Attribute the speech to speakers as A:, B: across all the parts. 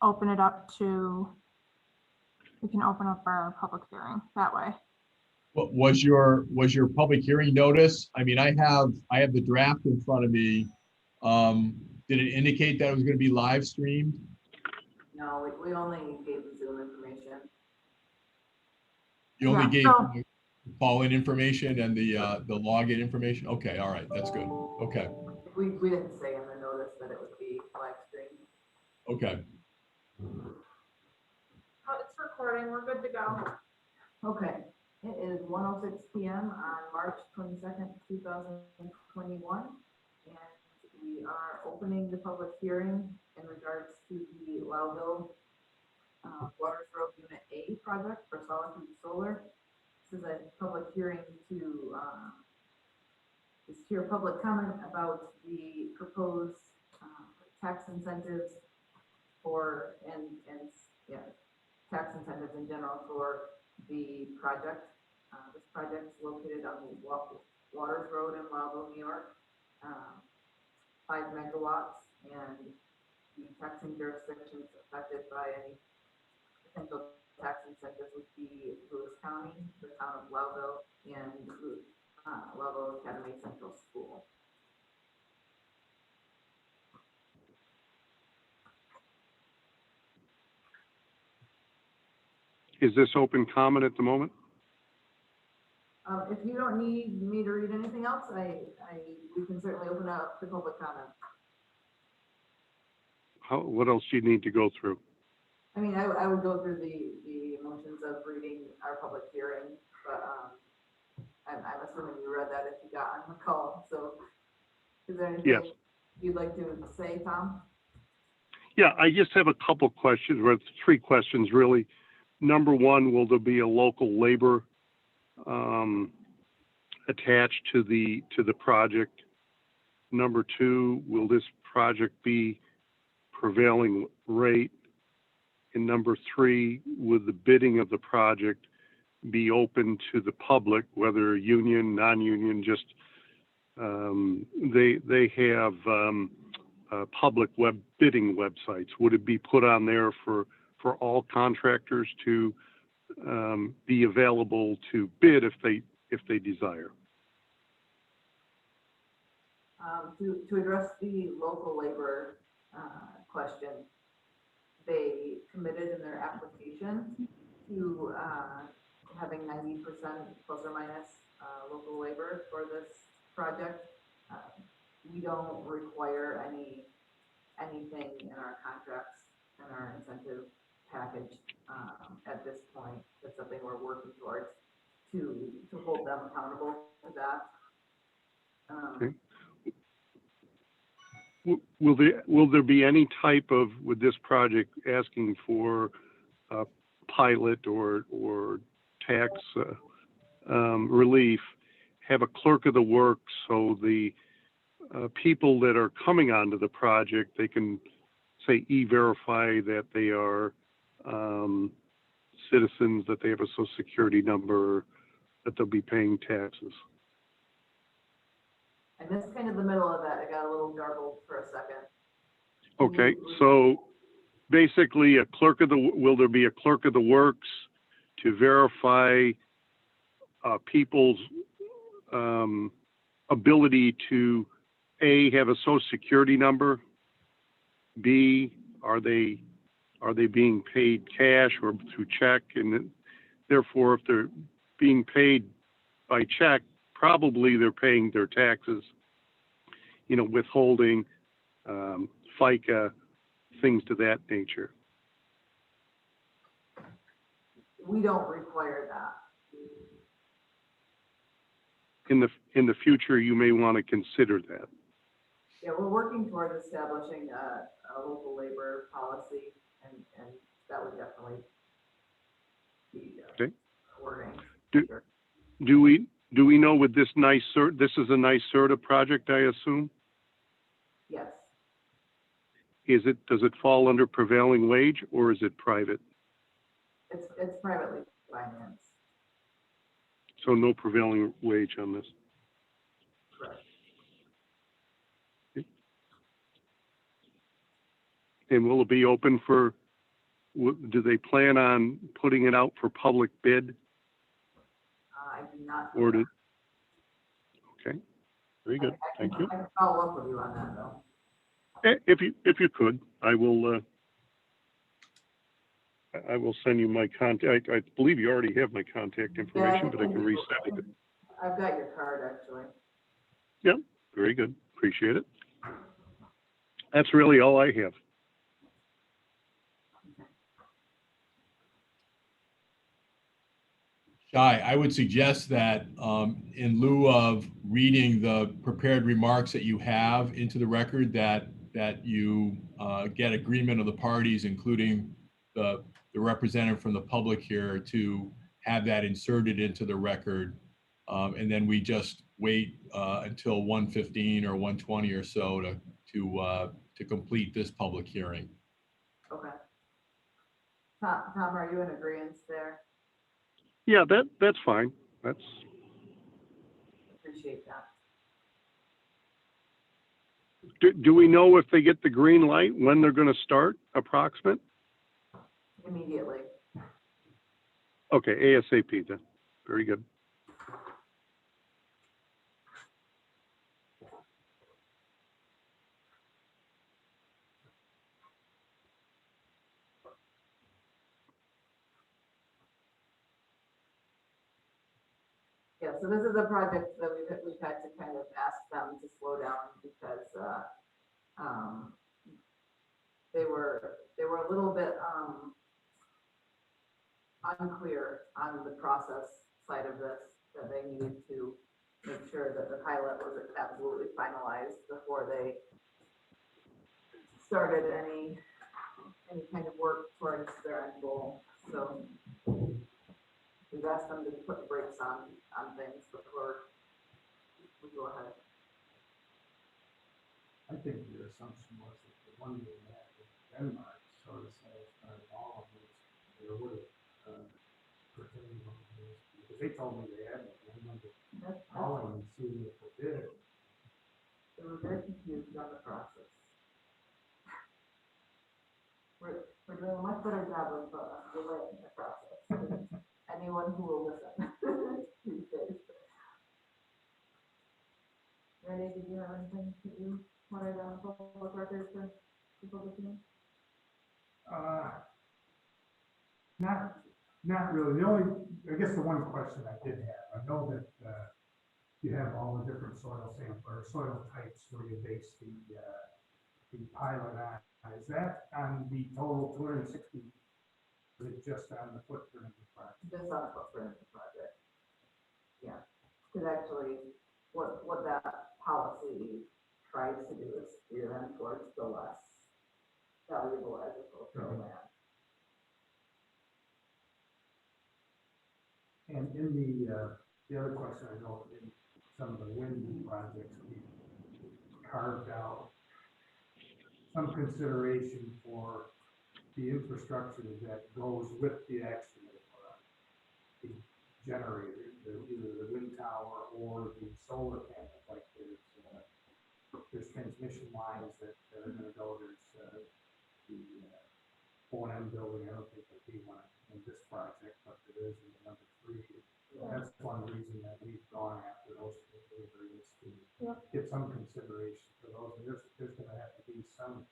A: open it up to, we can open up our public hearing that way.
B: What was your public hearing notice? I mean, I have the draft in front of me. Did it indicate that it was going to be live streamed?
C: No, we only gave the Zoom information.
B: You only
A: Yeah,
B: gave
A: so-
B: the call-in information and the login information? Okay, all right, that's good. Okay,
C: We didn't say in the notice that it would be live streamed.
B: okay.
A: Oh, it's recording, we're good to go.
C: Okay, it is 1:06 PM on March 22nd, 2021. And we are opening the public hearing in regards to the Loudville Waters Road Unit A project for Solitude Solar. This is a public hearing to hear public comment about the proposed tax incentives for tax incentives in general for the project. This project is located on the Waters Road in Loudville, New York. 5 megawatts, and the taxing jurisdictions affected by any potential tax incentives would be Lewis County, the town of Loudville, and Loudville Academy Central School.
D: Is this open comment at the moment?
C: If you don't need me to read anything else, we can certainly open up to public comment.
D: What else do you need to go through?
C: I mean, I would go through the motions of reading our public hearing, but I'm assuming you read that if you got on the call. So is there anything
D: Yes.
C: you'd like to say, Tom?
D: Yeah, I just have a couple questions, or 3 questions really. Number one, will there be a local labor attached to the project? Number 2, will this project be prevailing rate? And number 3, would the bidding of the project be open to the public, whether union, non-union? Just they have public bidding websites. Would it be put on there for all contractors to be available to bid if they desire?
C: To address the local labor question, they committed in their application to having 90% plus or minus local labor for this project. We don't require anything in our contracts and our incentive package at this point. That's something we're working towards to hold them accountable to that.
D: Okay. Will there be any type of, with this project, asking for a pilot or tax relief, have a clerk of the works so the people that are coming onto the project, they can say e-verify that they are citizens, that they have a social security number, that they'll be paying taxes?
C: I missed kind of the middle of that. I got a little garbled for a second.
D: Okay, so basically will there be a clerk of the works to verify people's ability to A, have a social security number, B, are they being paid cash or through check, and therefore if they're being paid by check, probably they're paying their taxes, withholding, FICA, things to that nature.
C: We don't require that.
D: In the future, you may want to consider that.
C: Yeah, we're working towards establishing a local labor policy, and that would definitely be
D: Okay.
C: wording.
D: Do- Do we know with this this is a NYSERDA project, I assume?
C: Yes,
D: Does it fall under prevailing wage or is it private?
C: it's privately financed.
D: So no prevailing wage on this.
C: Correct.
D: And will it be open for, do they plan on putting it out for public bid?
C: I do not. know
D: Or
C: that.
D: did, okay, very good, thank you.
C: I can follow up with you on that though.
D: If you could, I will send you my contact. I believe you already have my contact information, but I can resend it.
C: I've got your card actually.
D: Yeah, very good. Appreciate it. That's really all I have.
B: Shai, I would suggest that in lieu of reading the prepared remarks that you have into the record, that you get agreement of the parties, including the representative from the public here, to have that inserted into the record. And then we just wait until 1:15 or 1:20 or so to complete this public hearing.
C: Okay. Tom, are you in agreement there?
D: Yeah, that's fine. That's,
C: Appreciate that.
D: do we know if they get the green light, when they're gonna start, approximate?
C: Immediately.
D: Okay, ASAP then. Very good.
C: Yeah, so this is a project that we've had to kind of ask them to slow down because, they were a little bit, unclear on the process side of this, that they needed to make sure that the pilot was absolutely finalized before they started any kind of work towards their end goal. So we've asked them to put the brakes on things before we go ahead.
E: I think your assumption was that the one we had in Denmark sort of satisfied all of those, there would have pertained on this, because they told me they had it, and I remember calling and seeing if they did.
C: They were very confused on the process. We're doing a much better job of delaying the process. Anyone who will listen these days. Randy, did you have anything that you wanted to public record for people to see?
E: Not really. The only, I guess the one question I did have, I know that, you have all the different soil sample or soil types where you base the pilot on. Is that on the total 260? Or is it just on the footprint of the project?
C: Just on the footprint of the project. Yeah, because actually, what that policy tries to do is steer them towards the less valuable agricultural land.
E: And in the other question, I know in some of the wind projects, we carved out some consideration for the infrastructure that goes with the actual the generator, either the wind tower or the solar panel. Like there's transmission lines that are going to go. There's the O&M building. I don't think there'll be one in this project, but there is in the number 3. That's one reason that we've gone after those areas to get some consideration for those. And there's going to have to be some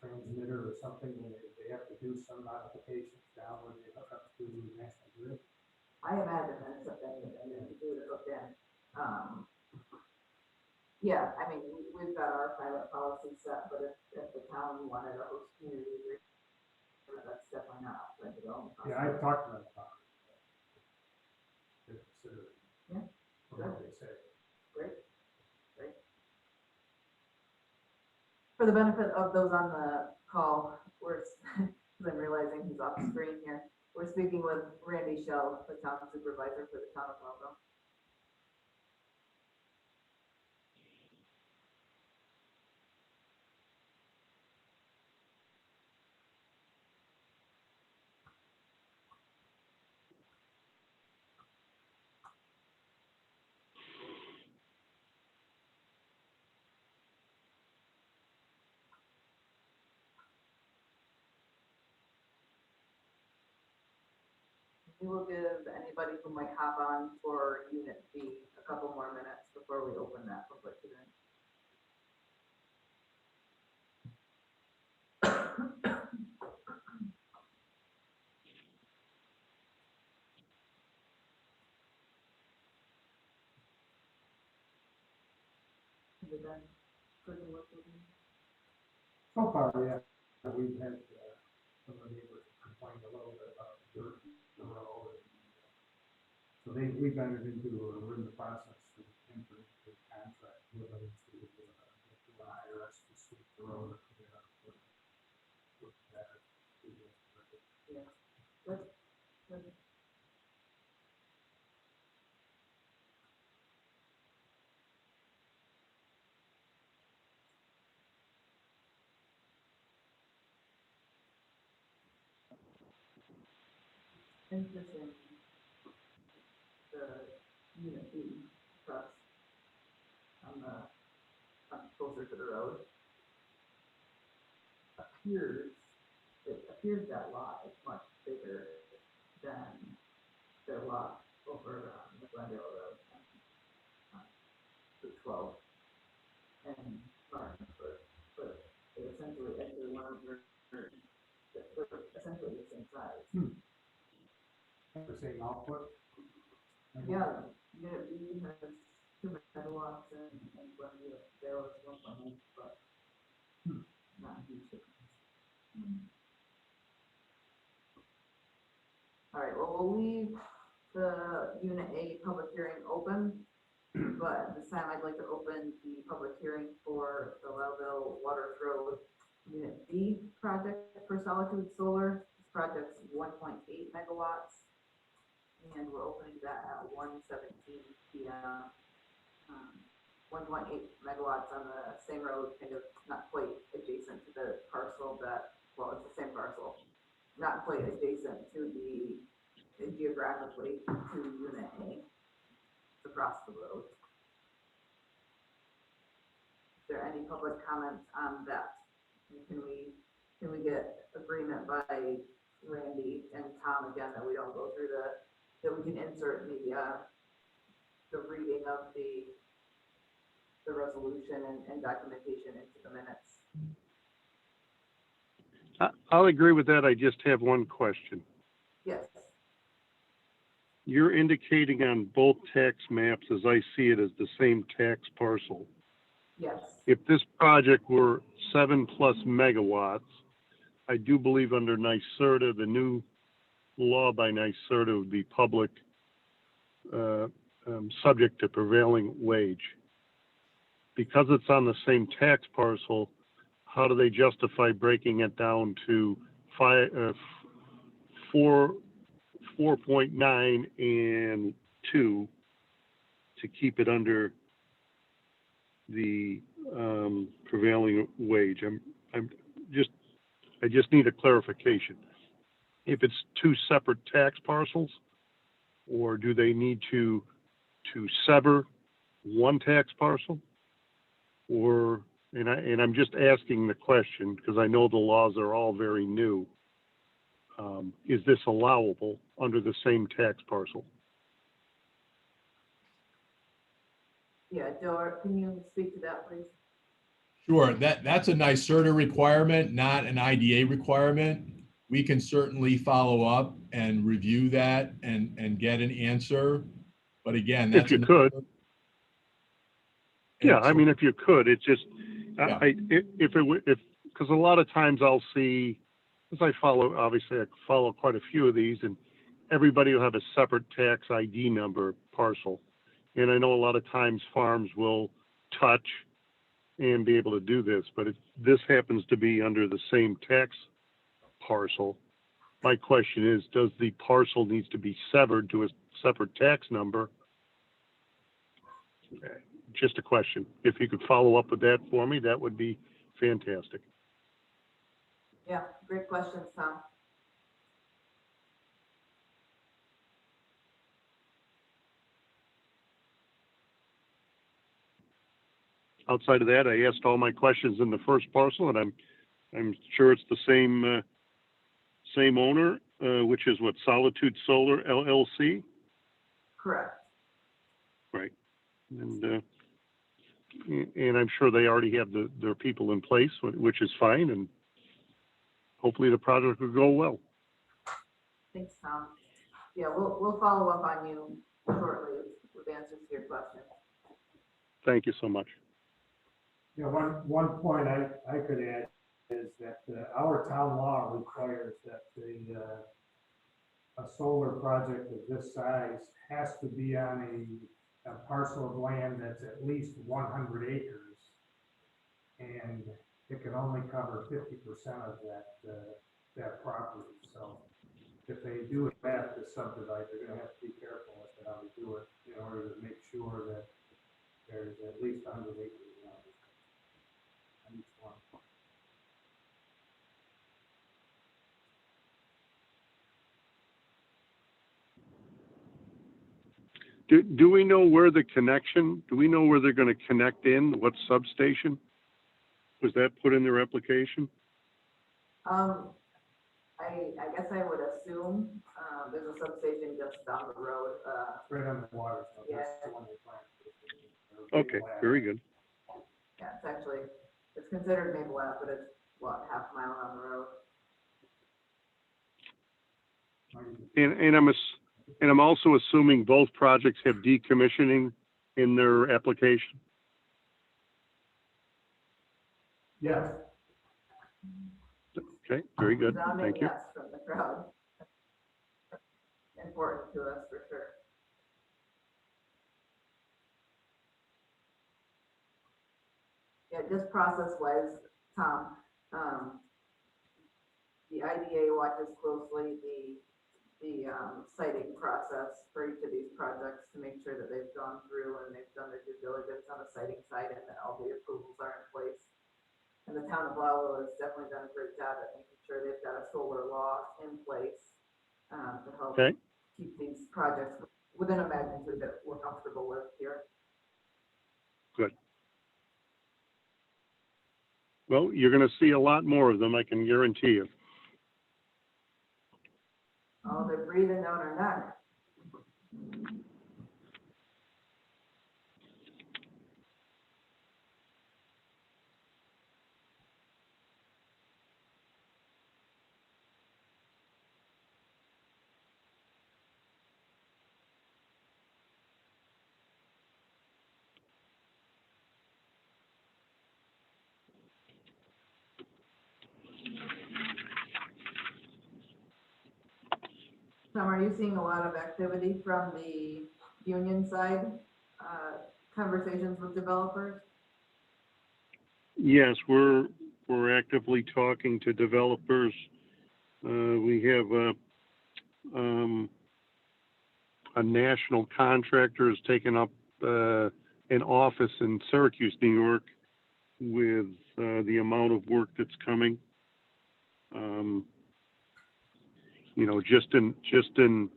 E: transmitter or something where they have to do some modifications down where they hook up to the national grid.
C: I imagine that's something that they need to do to hook in. Yeah, I mean, we've got our pilot policy set, but if the town wanted a host community agreement, that's definitely not outside the realm.
E: Yeah, I talked to them about it. They're considering.
C: Yeah.
E: From what they say.
C: Great. For the benefit of those on the call, because I'm realizing he's off the screen here, we're speaking with Randy Shell, the town supervisor for the town of Logo. we will give anybody who might hop on for unit B a couple more minutes before we open that public hearing. Has it been good to work with you?
E: So far, yeah, we've had, some of the neighbors complain a little bit about the dirt in the road. So we've entered into, or we're in the process to enter into a contract with them to, do an IRS to sweep the road. With that.
C: Yeah. Good. Good. Interesting. The unit B across on the, closer to the road. It appears that lot is much bigger than their lot over on the Glendale Road. Route 12 and Martinsburg, but they're essentially they're essentially the same size.
E: The same output.
C: Yeah, unit B has 2 megawatts and Glendale is 1.8, but not a huge difference. All right, well, we'll leave the unit A public hearing open, but this time I'd like to open the public hearing for the Loudville Waters Road Unit B project for Solitude Solar. This project's 1.8 megawatts, and we're opening that at 1:17 p.m. 1.8 megawatts on the same road, kind of not quite adjacent to the parcel that, well, it's the same parcel, not quite adjacent to the geographically to unit A. It's across the road. Is there any public comments on that? And can we get agreement by Randy and Tom again that we don't go through that we can insert the reading of the resolution and documentation into the minutes?
D: I'll agree with that. I just have one question.
C: Yes.
D: You're indicating on both tax maps, as I see it, as the same tax parcel.
C: Yes.
D: If this project were 7+ megawatts, I do believe under NYSERDA, the new law by NYSERDA would be public, subject to prevailing wage. Because it's on the same tax parcel, how do they justify breaking it down to 4.9 and 2 to keep it under the prevailing wage? I just need a clarification. If it's 2 separate tax parcels, or do they need to sever one tax parcel? Or, and I'm just asking the question because I know the laws are all very new. Is this allowable under the same tax parcel?
C: Yeah, Joe, can you speak to that, please?
B: Sure, that's a NYSERDA requirement, not an IDA requirement. We can certainly follow up and review that and get an answer. But again, that's
D: If you could. Yeah, I mean, if you could, it's just,
B: Yeah.
D: because a lot of times I'll see, because I follow quite a few of these, and everybody will have a separate tax ID number parcel. And I know a lot of times farms will touch and be able to do this, but if this happens to be under the same tax parcel, my question is, does the parcel needs to be severed to a separate tax number? Just a question. If you could follow up with that for me, that would be fantastic.
C: Yeah, great questions, Tom.
D: Outside of that, I asked all my questions in the first parcel, and I'm sure it's the same owner. which is what, Solitude Solar LLC?
C: Correct.
D: Right. And I'm sure they already have their people in place, which is fine, and hopefully the project will go well.
C: Thanks, Tom. Yeah, we'll follow up on you shortly with answers to your questions.
D: Thank you so much.
E: You know, one point I could add is that our town law requires that a solar project of this size has to be on a parcel of land that's at least 100 acres. And it can only cover 50% of that property. So if they do have to subdivide, they're gonna have to be careful as to how they do it in order to make sure that there's at least 100 acres on each one.
D: Do we know where the connection, do we know where they're going to connect in, what substation? Was that put in their application?
C: I guess I would assume, there's a substation just down the road,
E: Right on the water, so that's
C: Yeah.
E: the one they plan.
D: Okay, very good.
C: yeah, it's considered Maple Ave, but it's, what, half a mile down the road?
D: And I'm also assuming both projects have decommissioning in their application.
E: Yes.
D: Okay, very good.
C: Resounding
D: Thank you.
C: yes from the crowd. Important to us for sure. Yeah, just process-wise, Tom, the IDA watches closely the siting process for each of these projects to make sure that they've gone through and they've done their due diligence on the siting side and that all the approvals are in place. And the town of Wallow has definitely done a great job at making sure they've got a solar law in place to help
D: Okay.
C: keep these projects within a magnitude that we're comfortable with here.
D: Good. Well, you're going to see a lot more of them, I can guarantee you.
C: Oh, they're breathing down our neck. Tom, are you seeing a lot of activity from the union side, conversations with developers?
D: Yes, we're actively talking to developers. We have a national contractor has taken up an office in Syracuse, New York, with the amount of work that's coming. You know, just in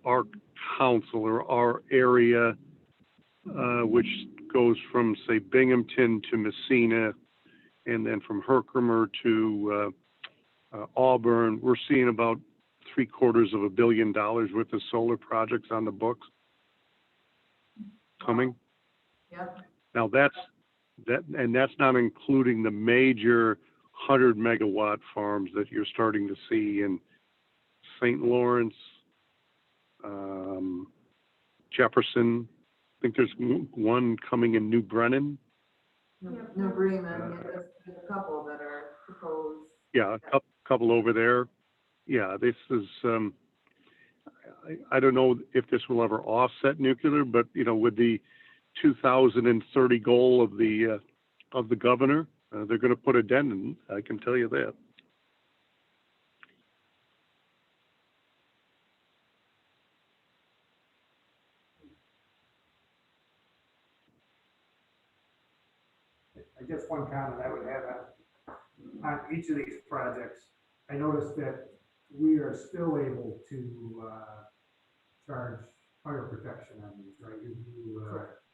D: our council or our area, which goes from, say, Binghamton to Messina, and then from Herkimer to Auburn, we're seeing about $750 million worth of solar projects on the books coming.
C: Yep.
D: Now that's not including the major 100 megawatt farms that you're starting to see in St. Lawrence, Jefferson. I think there's one coming in New Brennan.
C: New Bremen, there's a couple that are proposed.
D: Yeah, a couple over there. Yeah, this is, I don't know if this will ever offset nuclear, but, you know, with the 2030 goal of the governor, they're going to put a dent in, I can tell you that.
E: I guess one comment I would have on each of these projects, I noticed that we are still able to charge fire protection on these, right? You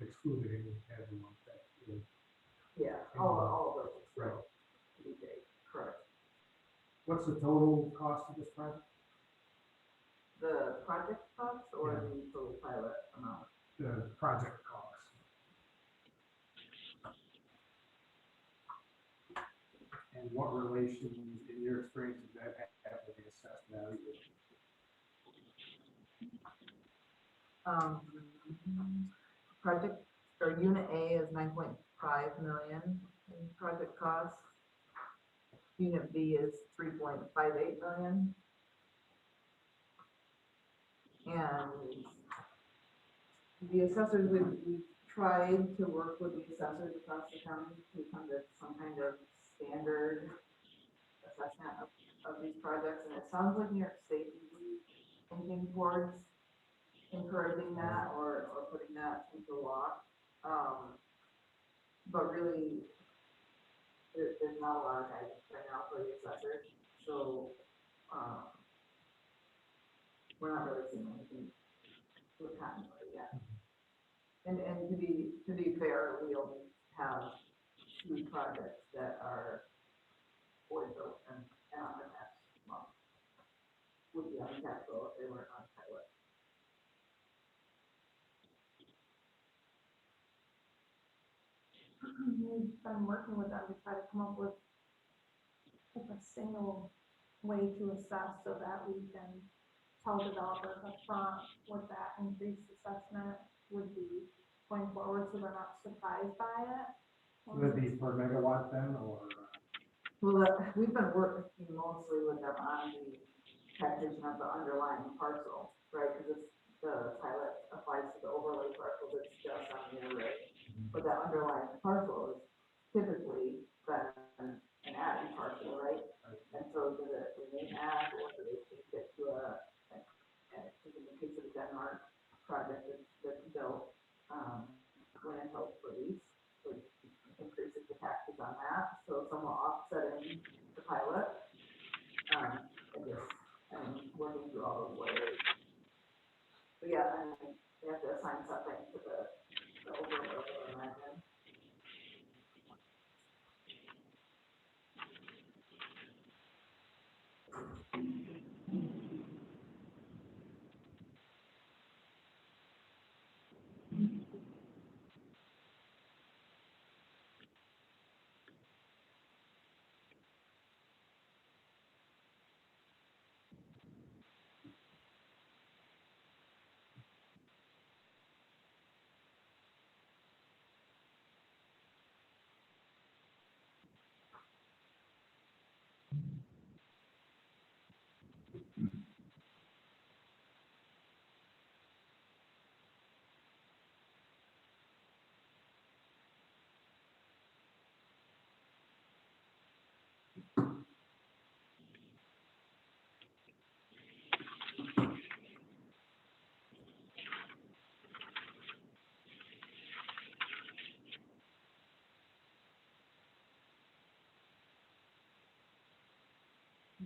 E: excluded any heavy ones that
C: Yeah, all of those.
E: Right.
C: DJ, correct.
E: What's the total cost of this project?
C: The project costs or
E: Yeah.
C: the total pilot amount?
E: The project cost? And what relation, in your experience, does that have with the assessed value?
C: Project, or unit A is 9.5 million in project costs. Unit B is 3.58 million. And the assessors, we tried to work with the assessors across the county to come to some kind of standard assessment of these projects, and it sounds like New York State is thinking towards encouraging that or putting that into law. But really, there's not a lot of guidance right now for the assessors, so we're not really seeing anything with continuity yet. And to be fair, we only have 2 projects that are fully built and on the next month. Would be on capital if they weren't on pilot.
F: We've been working with them to try to come up with a single way to assess so that we can tell developers upfront what that increased assessment would be going forward, so they're not surprised by it.
E: Would it be per megawatt then, or?
C: Well, we've been working mostly with them on the calculation of the underlying parcel, right? Because the pilot applies to the overlay parcel that's just on the array. But that underlying parcel is typically been an added parcel, right? And so do they add, or do they change it to in the case of the Denmark project that's built, land held for lease, which increases the taxes on that, so somewhat offsetting the pilot. And working through all those layers. But yeah, I mean, they have to assign something to the overlay, I imagine.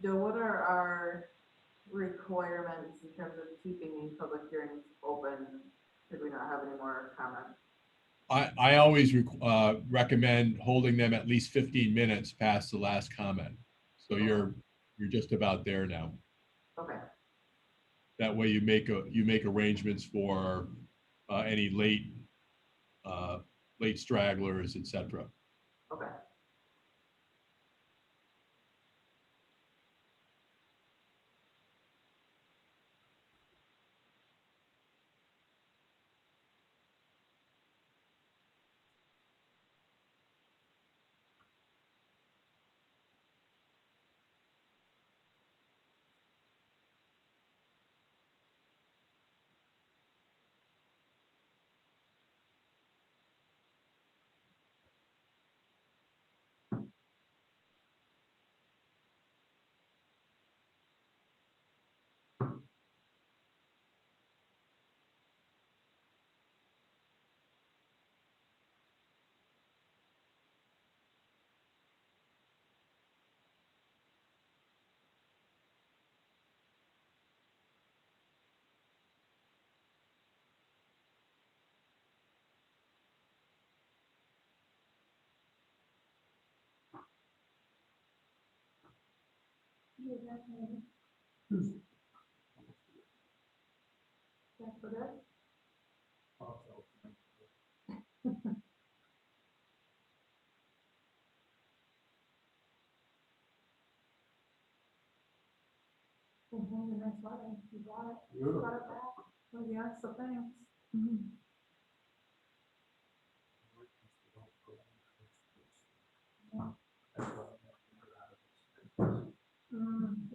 C: Joe, what are our requirements in terms of keeping these public hearings open? Should we not have any more comments?
B: I always recommend holding them at least 15 minutes past the last comment. So you're just about there now.
C: Okay,
B: That way you make arrangements for any late stragglers, etc.
C: okay.
F: Yeah, definitely.
E: Tuesday.
F: That's for that.
E: Also.
F: The next letter, you brought it,
E: Beautiful.
F: brought it back. Oh, yeah, so thanks.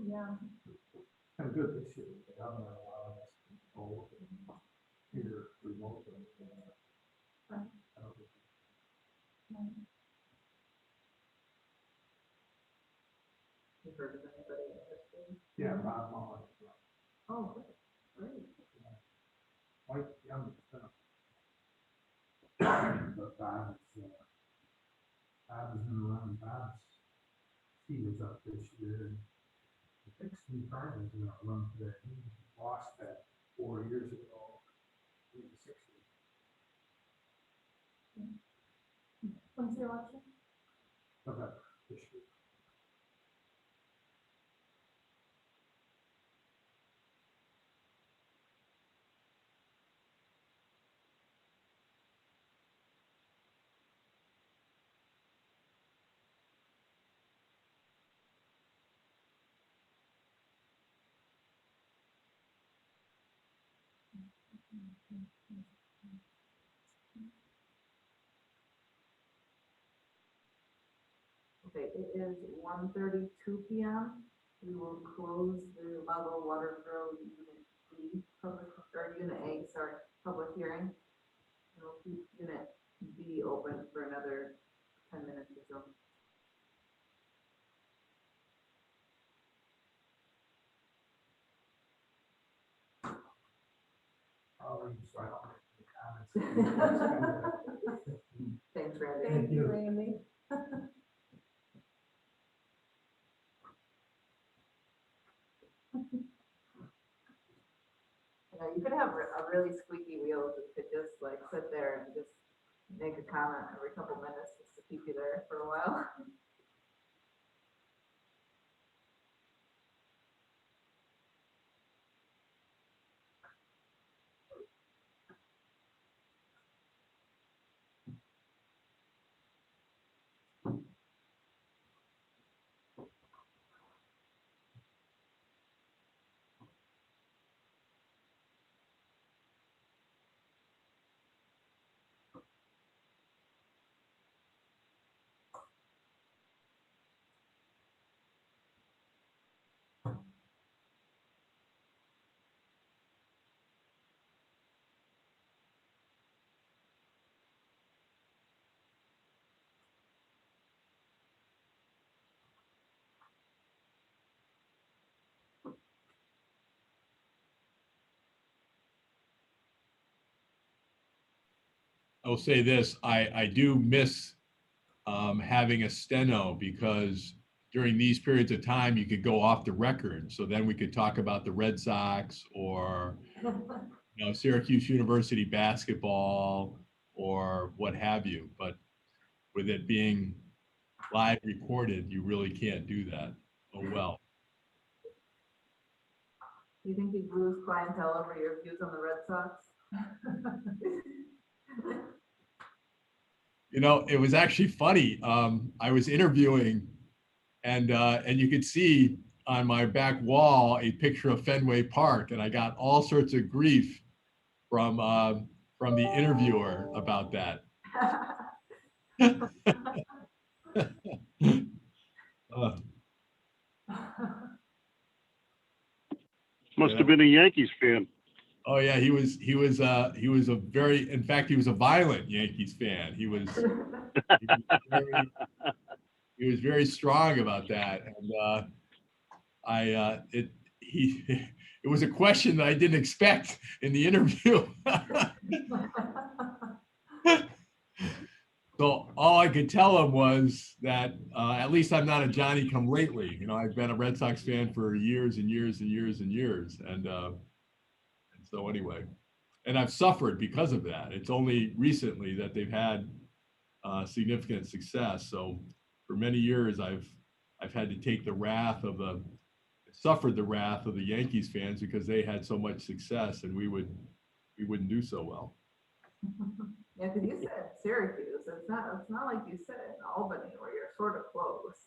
F: Yeah.
E: And good this year, they haven't allowed us to go here remotely.
F: Right.
E: I don't think-
C: You heard of anybody interested?
E: Yeah, Bob Mullin.
C: Oh, great.
E: Mike Young, but Bob is gonna run, he was up this year, and the next new car is gonna run for that, he lost that 4 years ago, maybe 6 years.
F: When's the election?
E: November this year.
C: Okay, it is 1:32 PM. We will close the Lago Water Grow Unit D, Unit A, sorry, public hearing. And we'll keep Unit B open for another 10 minutes or so.
E: So I don't make any comments.
C: Thanks, Randy.
F: Thank you, Randy.
C: You could have a really squeaky wheel that could just like sit there and just make a comment every couple minutes just to keep you there for a while.
B: I will say this, I do miss having a steno because during these periods of time, you could go off the record. So then we could talk about the Red Sox or, Syracuse University basketball or what have you. But with it being live recorded, you really can't do that. Oh, well.
C: Do you think you'd lose clientele over your views on the Red Sox?
B: It was actually funny. I was interviewing and you could see on my back wall a picture of Fenway Park, and I got all sorts of grief from the interviewer about that.
D: Must
B: Yeah.
D: have been a Yankees fan.
B: Oh yeah, he was a very, in fact, he was a violent Yankees fan. He was very strong about that, and it was a question that I didn't expect in the interview. So all I could tell him was that at least I'm not a Johnny come lately. I've been a Red Sox fan for years and years and years and years, and so anyway, and I've suffered because of that. It's only recently that they've had significant success. So for many years, I've had to take the wrath of the suffered the wrath of the Yankees fans because they had so much success and we wouldn't do so well.
C: Yeah, because you said Syracuse, it's not like you said Albany where you're sort of close.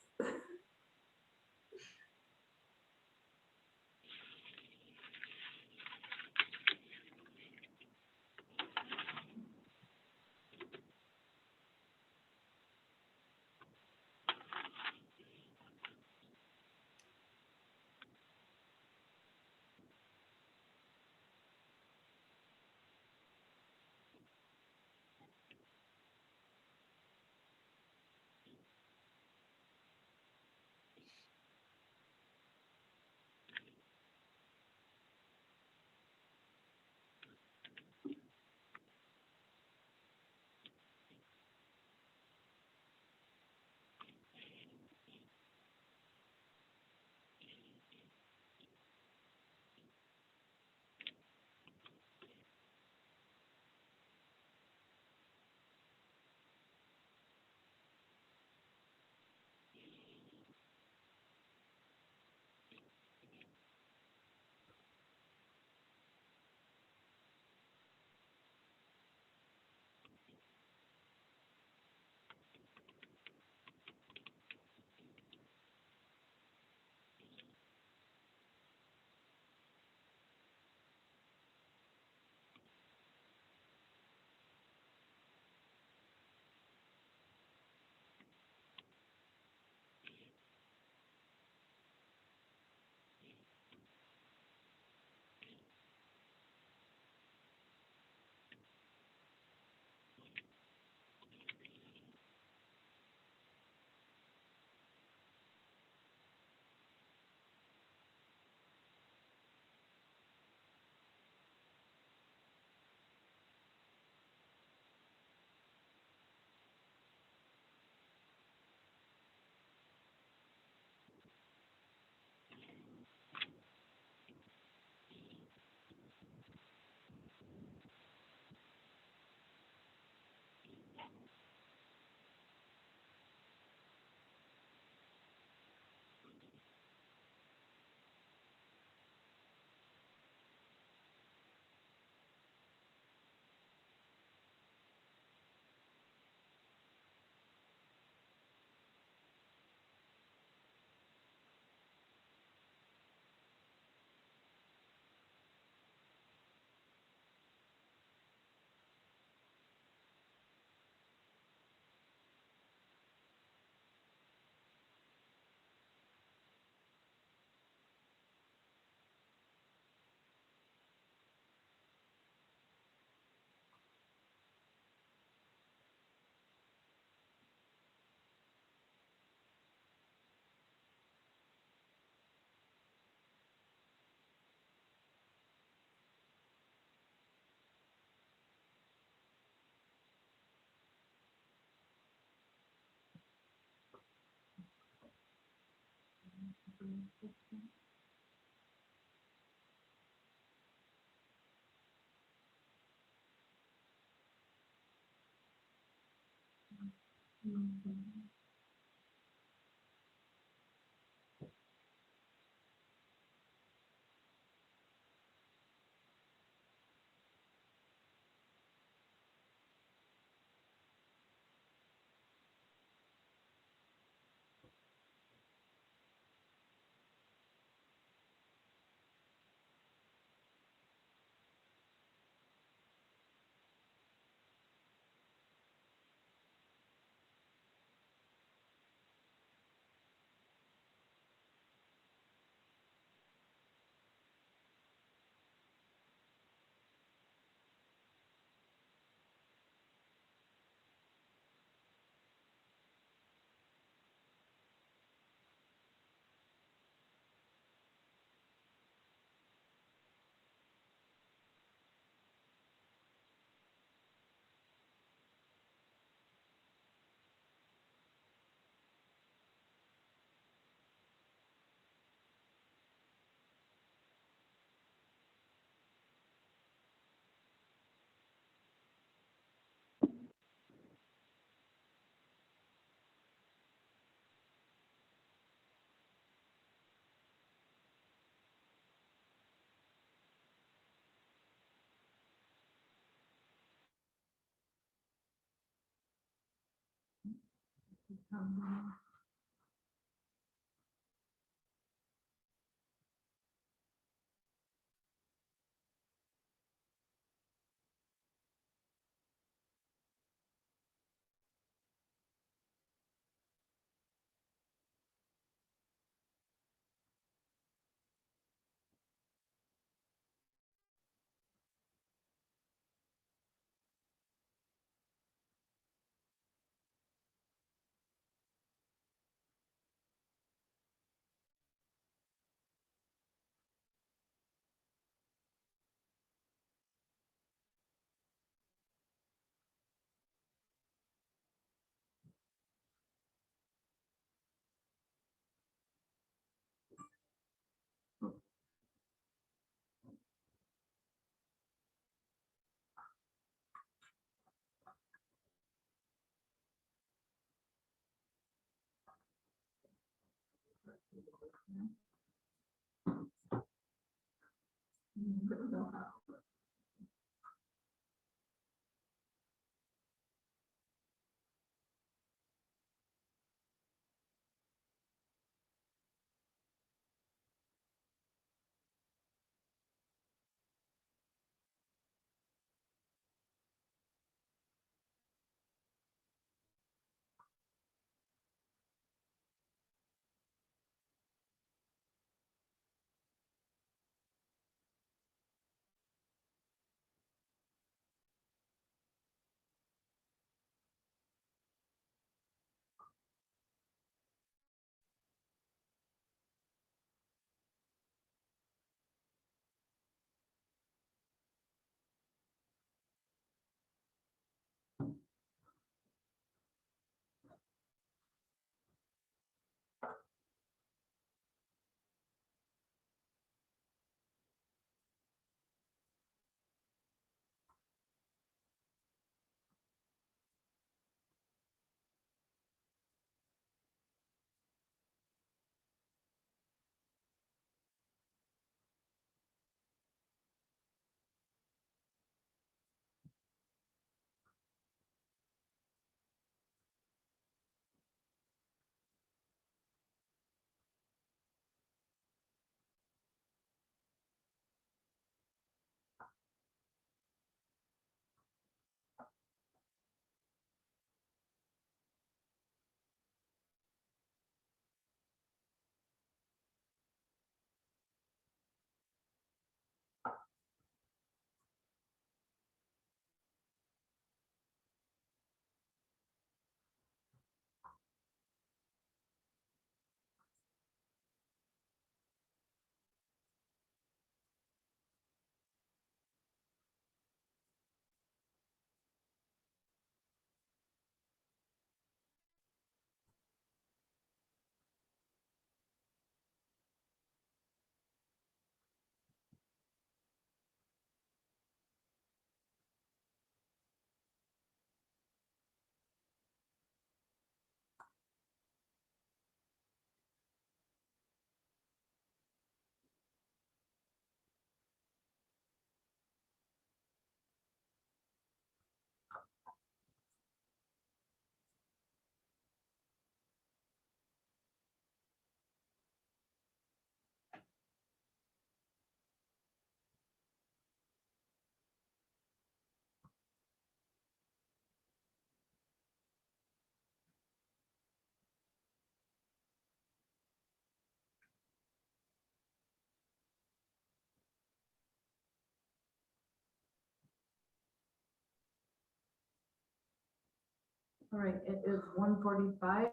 C: All right, it is 1:45.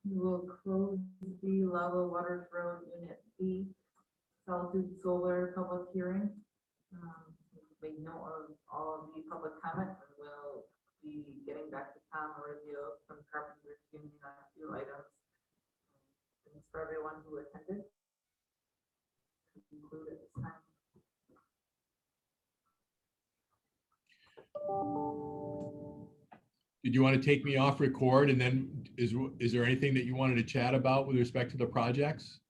C: We will close the Lava Waters Road Unit B Solitude Solar public hearing. Make note of all of the public comments, and we'll be getting back to Tom Orizio from Carpenters Union on a few items. Thanks for everyone who attended. Conclude at this time.
B: Did you want to take me off record, and then is there anything that you wanted to chat about with respect to the projects?